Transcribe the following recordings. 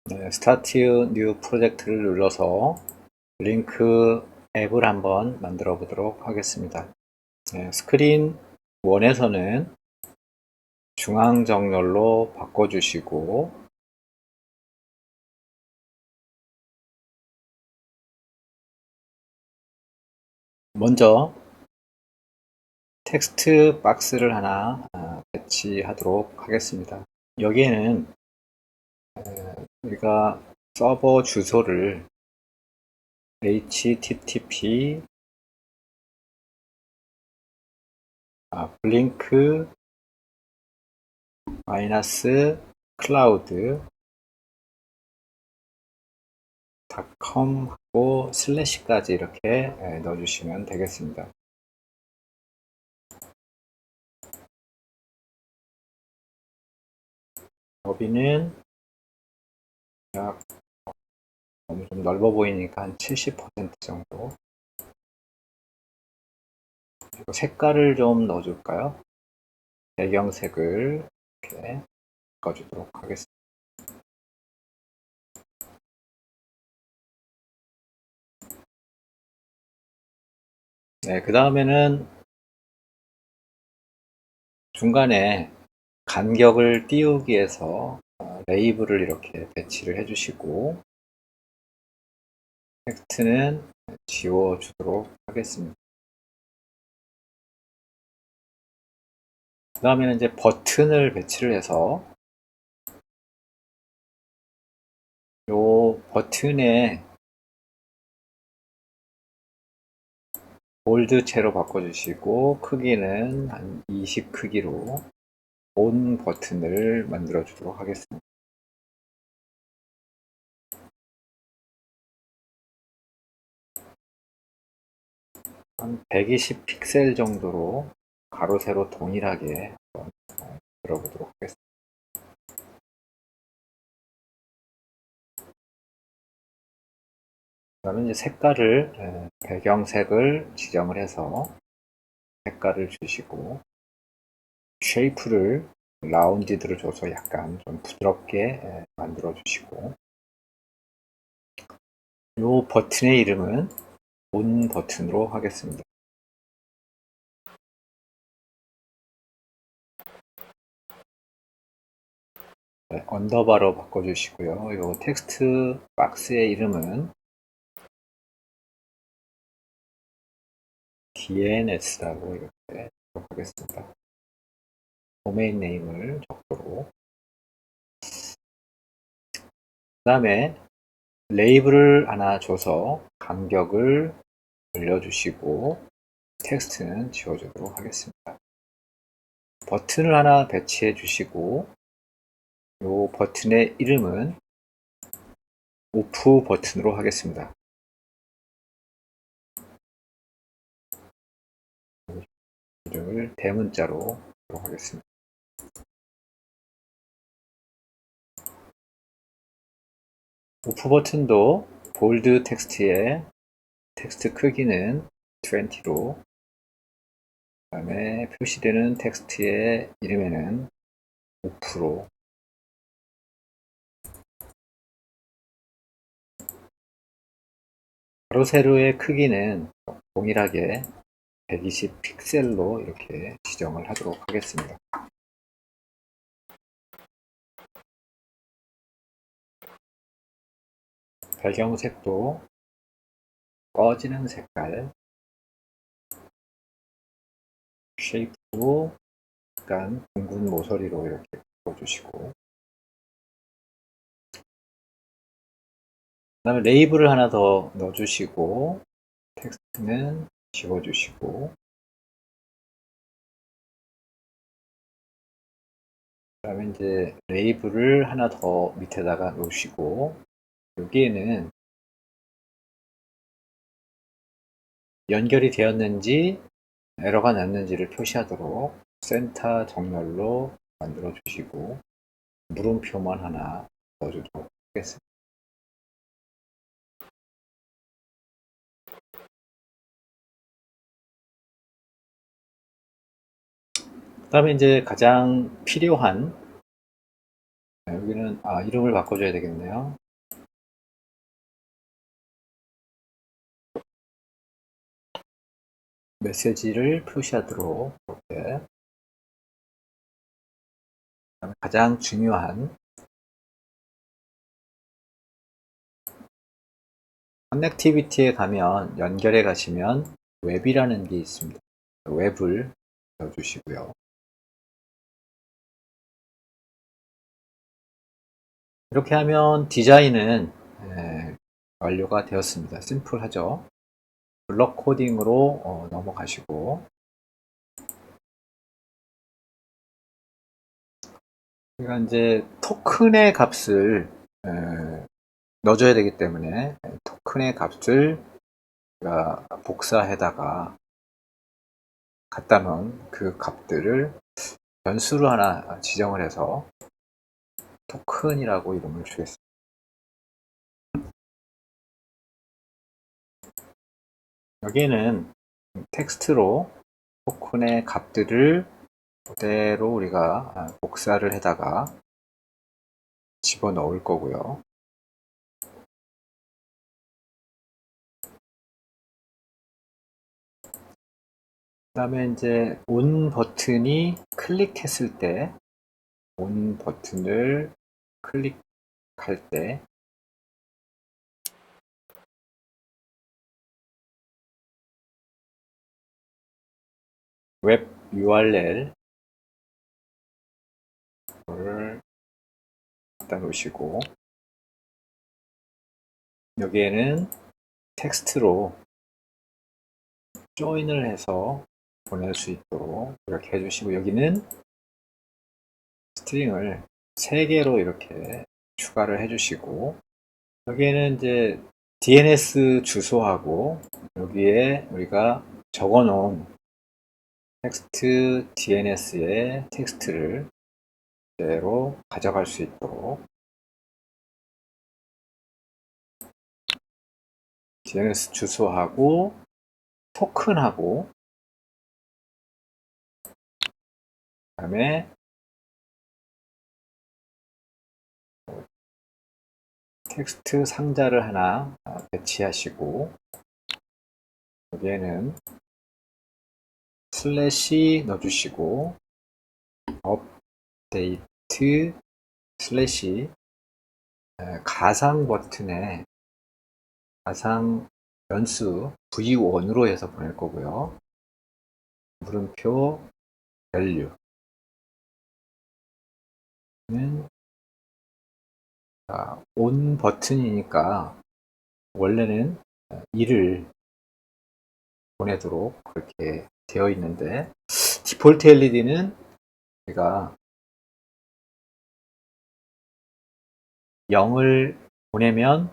네, 스타트 뉴 프로젝트를 눌러서 링크 앱을 한번 만들어 보도록 하겠습니다. 네, 스크린 1에서는 중앙 정렬로 바꿔주시고, 먼저 텍스트 박스를 하나 배치하도록 하겠습니다. 여기에는 우리가 서버 주소를 http 블링크 마이너스 클라우드 .com 하고 슬래시까지 이렇게 넣어주시면 되겠습니다. 너비는 약 너무 좀 넓어 보이니까 한 70% 정도. 그리고 색깔을 좀 넣어줄까요? 배경색을 이렇게 바꿔주도록 하겠습니다. 네, 그 다음에는 중간에 간격을 띄우기 위해서 레이블을 이렇게 배치를 해주시고 텍스트는 지워주도록 하겠습니다. 그 다음에는 이제 버튼을 배치를 해서 요 버튼에 볼드체로 바꿔주시고 크기는 한 20 크기로 온 버튼을 만들어 주도록 하겠습니다. 한 120 픽셀 정도로 가로 세로 동일하게 한번 들어보도록 하겠습니다. 그다음에 이제 색깔을 배경색을 지정을 해서 색깔을 주시고 쉐이프를 라운디드로 줘서 약간 좀 부드럽게 만들어 주시고 이 버튼의 이름은 온 버튼으로 하겠습니다. 네, 언더바로 바꿔주시고요. 이 텍스트 박스의 이름은 DNS라고 이렇게 하겠습니다. 도메인 네임을 적도록. 그 다음에 레이블을 하나 줘서 간격을 올려주시고 텍스트는 지워주도록 하겠습니다. 버튼을 하나 배치해 주시고 이 버튼의 이름은 오프 버튼으로 하겠습니다. 이름을 대문자로 하겠습니다. 오프 버튼도 볼드 텍스트의 텍스트 크기는 20로 그 다음에 표시되는 텍스트의 이름에는 5% 가로 세로의 크기는 동일하게 120 픽셀로 이렇게 지정을 하도록 하겠습니다. 배경색도 꺼지는 색깔, 쉐이프도 약간 둥근 모서리로 이렇게 바꿔주시고 그 다음에 레이블을 하나 더 넣어주시고 텍스트는 지워주시고 그 다음에 이제 레이블을 하나 더 밑에다가 놓으시고 여기에는 연결이 되었는지 에러가 났는지를 표시하도록 센터 정렬로 만들어 주시고 물음표만 하나 넣어주도록 하겠습니다. 그 다음에 이제 가장 필요한 여기는 이름을 바꿔줘야 되겠네요. 메시지를 표시하도록 이렇게. 가장 중요한 커넥티비티에 가면 연결해 가시면 웹이라는 게 있습니다. 웹을 넣어주시고요. 이렇게 하면 디자인은 완료가 되었습니다. 심플하죠. 블럭 코딩으로 넘어가시고, 우리가 이제 토큰의 값을 넣어줘야 되기 때문에 토큰의 값을 복사해다가 갖다 놓은 그 값들을 변수로 하나 지정을 해서 토큰이라고 이름을 주겠습니다. 여기에는 텍스트로 토큰의 값들을 그대로 우리가 복사를 해다가 집어넣을 거고요. 그 다음에 이제 온 버튼이 클릭했을 때, 온 버튼을 클릭할 때 웹 URL을 갖다 놓으시고, 여기에는 텍스트로 조인을 해서 보낼 수 있도록 이렇게 해주시고, 여기는 스트링을 3개로 이렇게 추가를 해주시고, 여기에는 이제 DNS 주소하고 여기에 우리가 적어 놓은 텍스트 DNS의 텍스트를 그대로 가져갈 수 있도록 DNS 주소하고 토큰하고 그 다음에 텍스트 상자를 하나 배치하시고, 여기에는 슬래시 넣어주시고 업데이트 슬래시 가상 버튼에 가상 변수 v1으로 해서 보낼 거고요. 물음표 value는 on 버튼이니까 원래는 2를 보내도록 그렇게 되어 있는데, 디폴트 LED는 제가 0을 보내면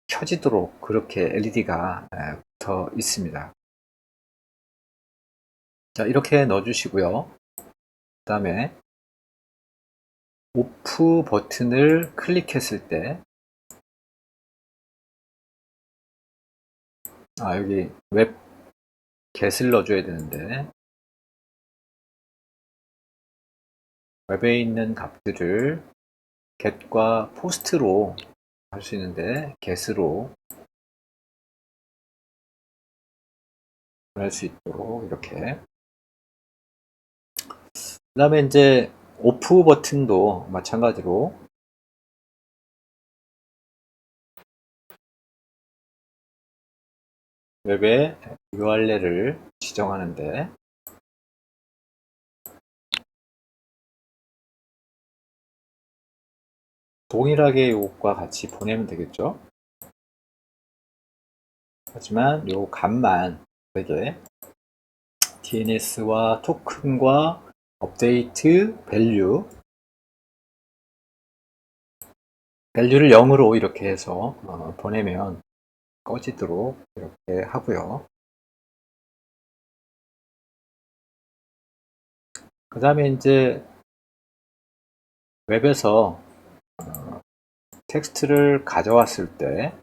켜지도록 그렇게 LED가 붙어 있습니다. 자, 이렇게 넣어주시고요. 그 다음에 오프 버튼을 클릭했을 때, 여기 웹 get을 넣어줘야 되는데, 웹에 있는 값들을 get과 post로 할 수 있는데 get으로 할 수 있도록 이렇게. 그 다음에 이제 오프 버튼도 마찬가지로 웹의 URL을 지정하는데, 동일하게 이것과 같이 보내면 되겠죠. 하지만 요 값만 되게 DNS와 토큰과 업데이트 밸류를 0으로 이렇게 해서 보내면 꺼지도록 이렇게 하고요. 그 다음에 이제 웹에서 텍스트를 가져왔을 때,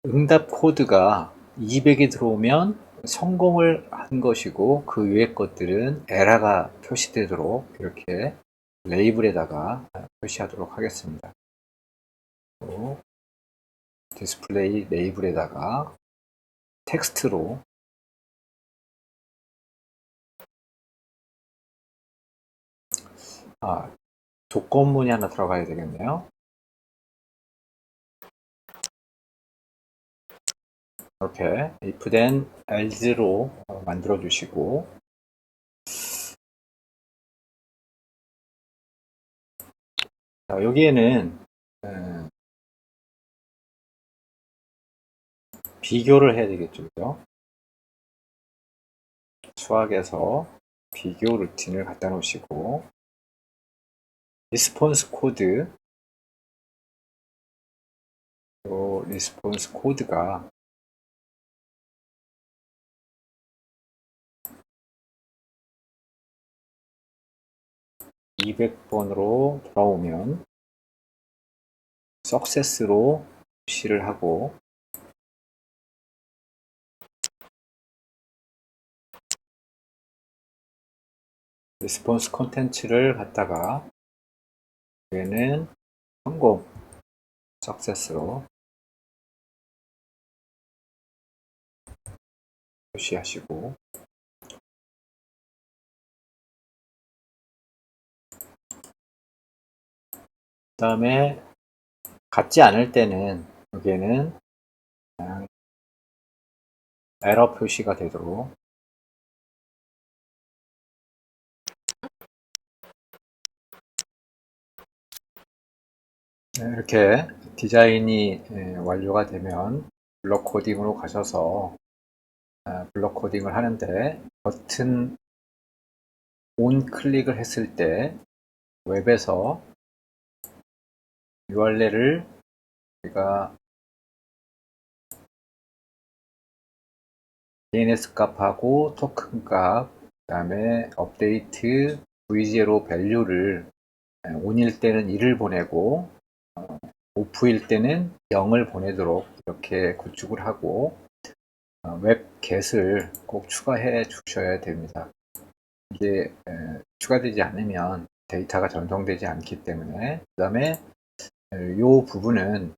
응답 코드가 200이 들어오면 성공을 한 것이고 그 위에 것들은 에러가 표시되도록 이렇게 레이블에다가 표시하도록 하겠습니다. 또 디스플레이 레이블에다가 텍스트로 조건문이 하나 들어가야 되겠네요. 이렇게 if then else로 만들어 주시고, 여기에는 비교를 해야 되겠죠. 그죠? 수학에서 비교 루틴을 갖다 놓으시고, 리스폰스 코드, 또 리스폰스 코드가 200번으로 돌아오면 석세스로 표시를 하고, 리스폰스 콘텐츠를 갖다가 얘는 성공, 석세스로 표시하시고, 그 다음에 같지 않을 때는 여기에는 그냥 에러 표시가 되도록 이렇게 디자인이 완료가 되면 블록 코딩으로 가셔서 블록 코딩을 하는데, 버튼 온 클릭을 했을 때 웹에서 URL을 우리가 DNS 값하고 토큰 값, 그 다음에 업데이트 v0 밸류를 ON일 때는 1을 보내고 오프일 때는 0을 보내도록 이렇게 구축을 하고, 웹 get을 꼭 추가해 주셔야 됩니다. 이게 추가되지 않으면 데이터가 전송되지 않기 때문에. 그 다음에 이 부분은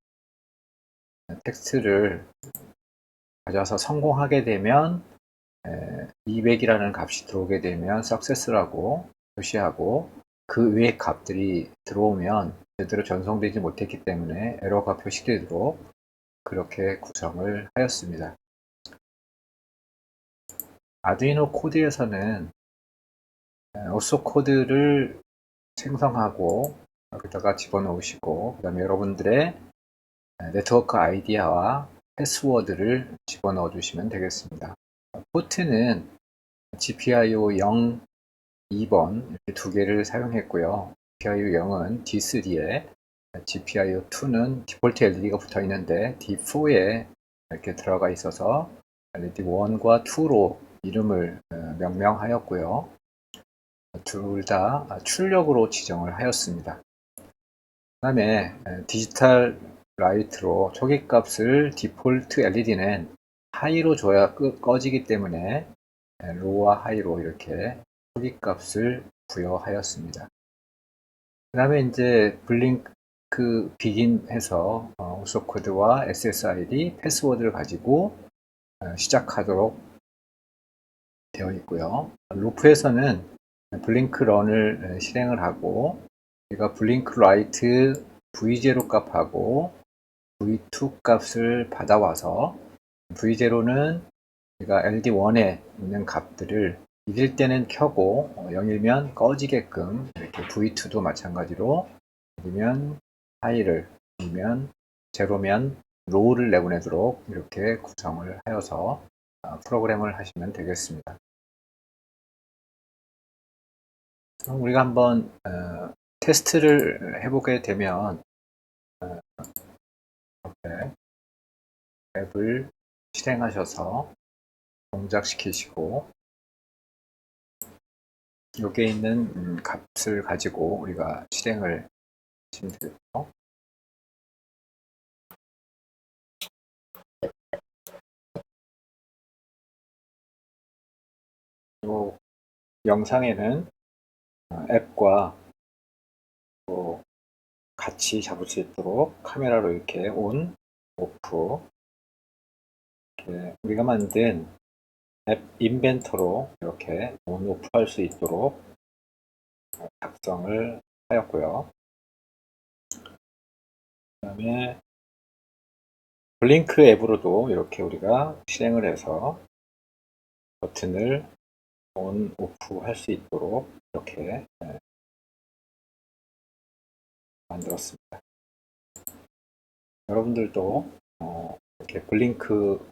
텍스트를 가져와서 성공하게 되면 200이라는 값이 들어오게 되면 success라고 표시하고, 그 외의 값들이 들어오면 제대로 전송되지 못했기 때문에 에러가 표시되도록 그렇게 구성을 하였습니다. 아두이노 코드에서는 오소 코드를 생성하고 여기다가 집어넣으시고, 그 다음에 여러분들의 네트워크 아이디와 패스워드를 집어넣어 주시면 되겠습니다. 포트는 GPIO 0, 2번 이렇게 두 개를 사용했고요. GPIO 0은 D3에, GPIO 2는 디폴트 LED가 붙어 있는데 D4에 이렇게 들어가 있어서 LED 1과 2로 이름을 명명하였고요. 둘 다 출력으로 지정을 하였습니다. 그 다음에 디지털 라이트로 초기값을 디폴트 LED는 하이로 줘야 꺼지기 때문에 로우와 하이로 이렇게 초기값을 부여하였습니다. 그 다음에 이제 블링크 비긴 해서 우소코드와 SSID 패스워드를 가지고 시작하도록 되어 있고요. 루프에서는 블링크 런을 실행을 하고, 우리가 블링크 라이트 v0 값하고 v2 값을 받아와서 v0는 우리가 LD1에 있는 값들을 1일 때는 켜고 0이면 꺼지게끔, 이렇게 v2도 마찬가지로 1이면 하이를, 2면 제로면 로우를 내보내도록 이렇게 구성을 하여서 프로그램을 하시면 되겠습니다. 그럼 우리가 한번 테스트를 해보게 되면 이렇게 앱을 실행하셔서 동작시키시고, 여기에 있는 값을 가지고 우리가 실행을 하시면 되겠죠. 또 영상에는 앱과 또 같이 잡을 수 있도록 카메라로 이렇게 온, 오프, 이렇게 우리가 만든 앱 인벤터로 이렇게 온, 오프 할 수 있도록 작성을 하였고요. 그 다음에 블링크 앱으로도 이렇게 우리가 실행을 해서 버튼을 온, 오프 할 수 있도록 이렇게 만들었습니다. 여러분들도 이렇게 블링크와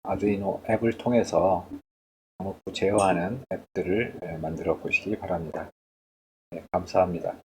아두이노 앱을 통해서 제어하는 앱들을 만들어 보시기 바랍니다. 네, 감사합니다.